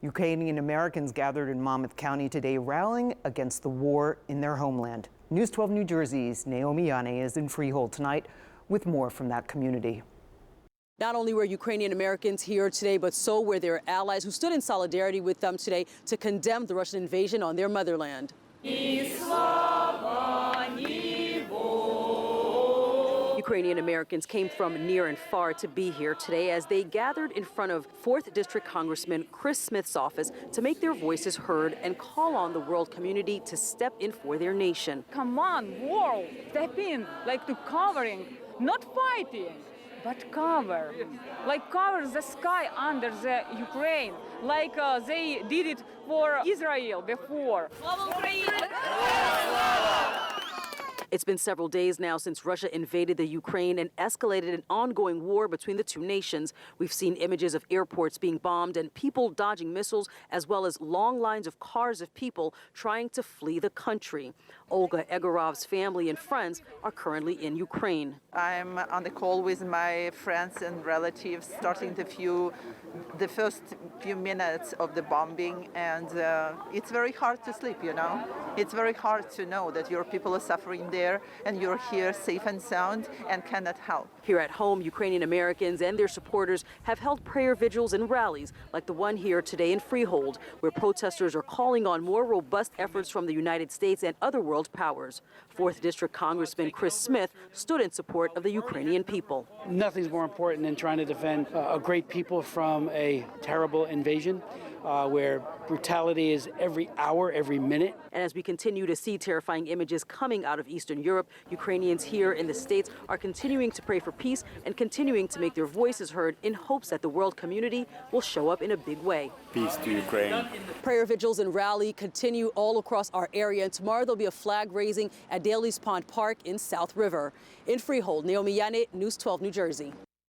Ukrainian Americans gathered in Monmouth County today rallying against the war in their homeland. News 12 New Jersey's Naomi Yane is in Freehold tonight with more from that community. Not only were Ukrainian Americans here today, but so were their allies who stood in solidarity with them today to condemn the Russian invasion on their motherland. Ukrainian Americans came from near and far to be here today as they gathered in front of 4th District Congressman Chris Smith's office to make their voices heard and call on the world community to step in for their nation. Come on, world, step in, like to covering, not fighting, but cover. Like cover the sky under the Ukraine, like they did it for Israel before. It's been several days now since Russia invaded the Ukraine and escalated an ongoing war between the two nations. We've seen images of airports being bombed and people dodging missiles, as well as long lines of cars of people trying to flee the country. Olga Egorov's family and friends are currently in Ukraine. I'm on the call with my friends and relatives, starting the first few minutes of the bombing, and it's very hard to sleep, you know. It's very hard to know that your people are suffering there and you're here safe and sound and cannot help. Here at home, Ukrainian Americans and their supporters have held prayer vigils and rallies like the one here today in Freehold, where protesters are calling on more robust efforts from the United States and other world powers. 4th District Congressman Chris Smith stood in support of the Ukrainian people. Nothing's more important than trying to defend a great people from a terrible invasion where brutality is every hour, every minute. And as we continue to see terrifying images coming out of Eastern Europe, Ukrainians here in the States are continuing to pray for peace and continuing to make their voices heard in hopes that the world community will show up in a big way. Peace to Ukraine. Prayer vigils and rally continue all across our area, and tomorrow there'll be a flag raising at Daly's Pond Park in South River. In Freehold, Naomi Yane, News 12 New Jersey.